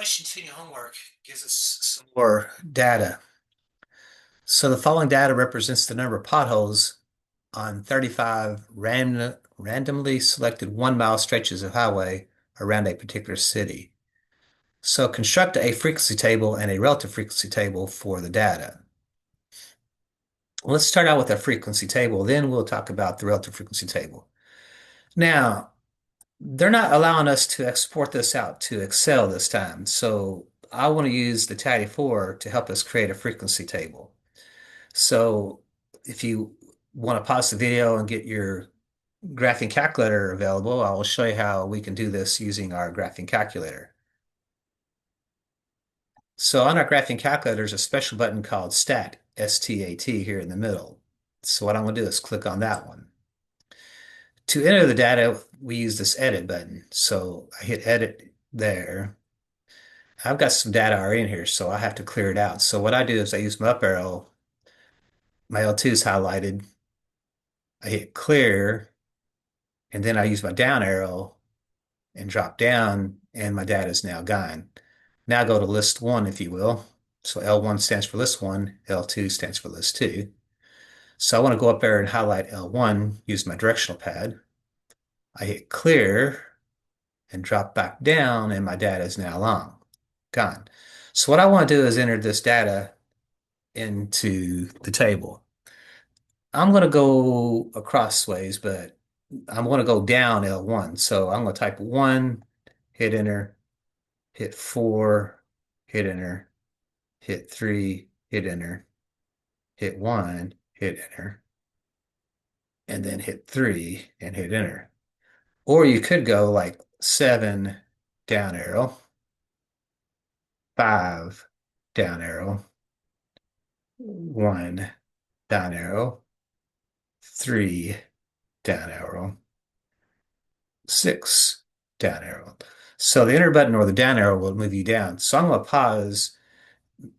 Question two in your homework gives us some more data. So the following data represents the number of potholes on 35 randomly selected 1 mile stretches of highway around a particular city. So construct a frequency table and a relative frequency table for the data. Let's start out with a frequency table, then we'll talk about the relative frequency table. Now, they're not allowing us to export this out to Excel this time, so I want to use the TI-84 to help us create a frequency table. So if you want to pause the video and get your graphing calculator available, I will show you how we can do this using our graphing calculator. So on our graphing calculator, there's a special button called Stat, S-T-A-T, here in the middle. So what I'm going to do is click on that one. To enter the data, we use this Edit button. So I hit Edit there. I've got some data already in here, so I have to clear it out. So what I do is I use my up arrow, my L2 is highlighted. I hit Clear, and then I use my down arrow and drop down, and my data is now gone. Now go to list one, if you will. So L1 stands for list one, L2 stands for list two. So I want to go up there and highlight L1, use my directional pad. I hit clear and drop back down, and my data is now gone. So what I want to do is enter this data into the table. I'm going to go across ways, but I'm going to go down L1. So I'm going to type 1, hit enter, hit 4, hit enter, hit 3, hit enter, hit 1, hit enter, and then hit 3 and hit enter. Or you could go like 7, down arrow, 5, down arrow, 1, down arrow, 3, down arrow, 6, down arrow. So the enter button or the down arrow will move you down. So I'm going to pause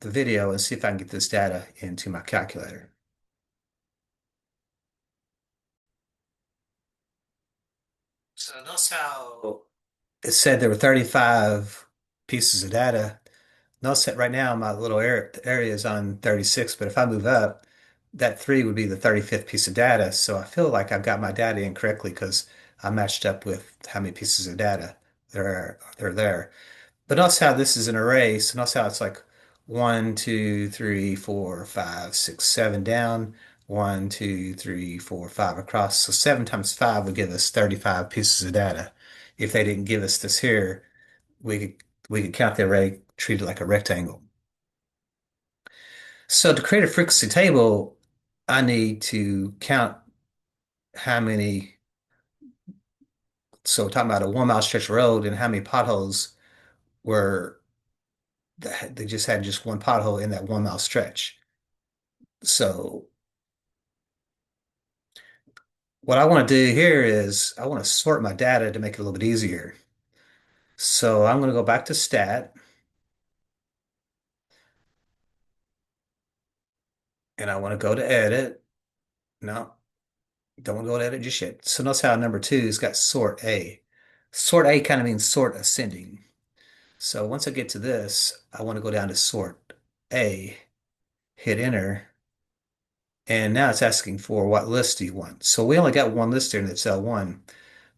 the video and see if I can get this data into my calculator. So notice how it said there were 35 pieces of data. Notice that right now my little area is on 36, but if I move up, that 3 would be the 35th piece of data. So I feel like I've got my data in correctly because I matched up with how many pieces of data there are there. But notice how this is an array. So notice how it's like 1, 2, 3, 4, 5, 6, 7 down, 1, 2, 3, 4, 5 across. So 7 times 5 would give us 35 pieces of data. If they didn't give us this here, we could we could count the array, treat it like a rectangle. So to create a frequency table, I need to count how many. So talking about a 1 mile stretch of road and how many potholes were they just had just one pothole in that 1 mile stretch. So what I want to do here is I want to sort my data to make it a little bit easier. So I'm going to go back to stat and I want to go to edit. No, don't want to go to edit just yet. So notice how number two's got sort A. Sort A kind of means sort ascending. So once I get to this, I want to go down to sort A, hit enter, and now it's asking for what list do you want. So we only got one list here and it's L1.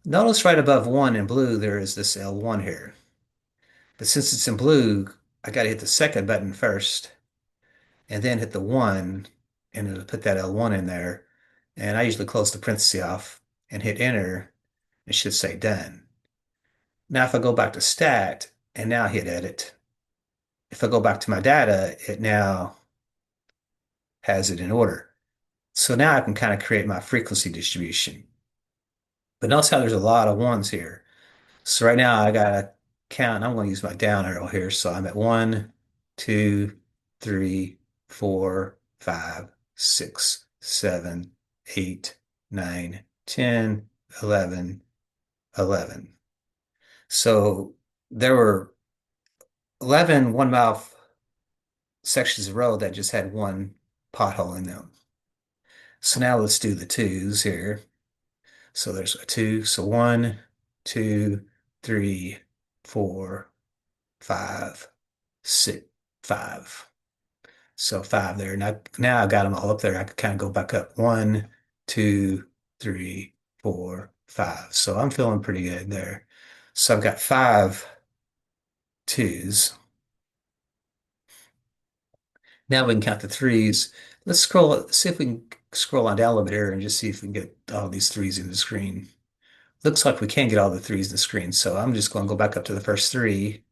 Notice right above 1 in blue, there is this L1 here. But since it's in blue, I got to hit the second button first and then hit the 1 and it'll put that L1 in there. And I usually close the parenthesis off and hit enter. It should say done. Now if I go back to stat and now hit edit, if I go back to my data, it now has it in order. So now I can kind of create my frequency distribution. But notice how there's a lot of ones here. So right now I gotta count. I'm going to use my down arrow here. So I'm at 1, 2, 3, 4, 5, 6, 7, 8, 9, 10, 11, 11. So there were 11 1 mile sections of road that just had one pothole in them. So now let's do the twos here. So there's a 2. So 1, 2, 3, 4, 5, 6, 5. So 5 there. Now I got them all up there. I could kind of go back up. 1, 2, 3, 4, 5. So I'm feeling pretty good there. So I've got 5 twos. Now we can count the threes. Let's scroll, see if we can scroll on down a little bit here and just see if we can get all these threes in the screen. Looks like we can get all the threes in the screen. So I'm just going to go back up to the first three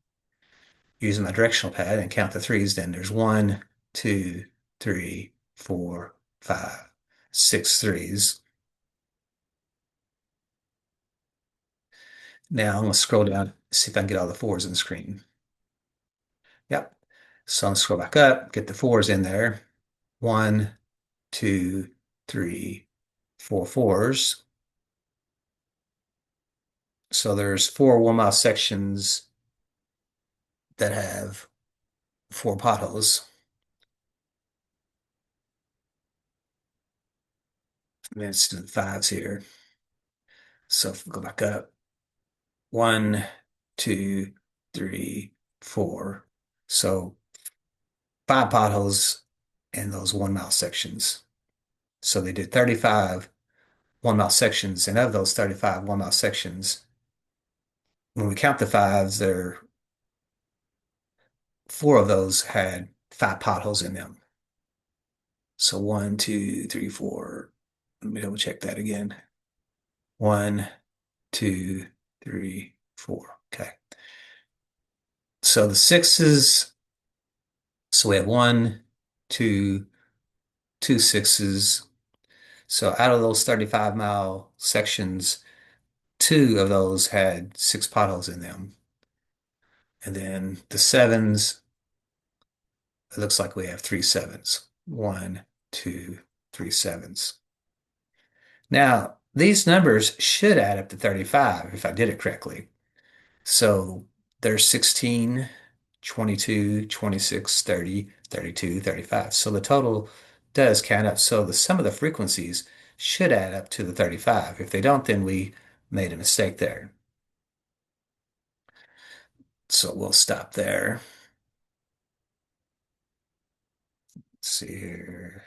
using my directional pad and count the threes. Then there's 1, 2, 3, 4, 5, 6 threes. Now I'm going to scroll down, see if I can get all the fours in the screen. Yep. So I'm going to scroll back up, get the fours in there. 1, 2, 3, 4 fours. So there's 4 1 mile sections that have 4 potholes. And then it's the fives here. So if we go back up, 1, 2, 3, 4. So 5 potholes in those 1 mile sections. So they did 35 1 mile sections, and of those 35 1 mile sections, when we count the fives, there 4 of those had 5 potholes in them. So 1, 2, 3, 4. Let me double check that again. 1, 2, 3, 4. Okay. So the sixes, so we have one, two, two sixes. So out of those 35-mile sections, 2 of those had 6 potholes in them. And then the sevens, it looks like we have 3 sevens. 1, 2, 3 sevens. Now, these numbers should add up to 35 if I did it correctly. So there's 16, 22, 26, 30, 32, 35. So the total does count up. So the sum of the frequencies should add up to the 35. If they don't, then we made a mistake there. So we'll stop there. Let's see here.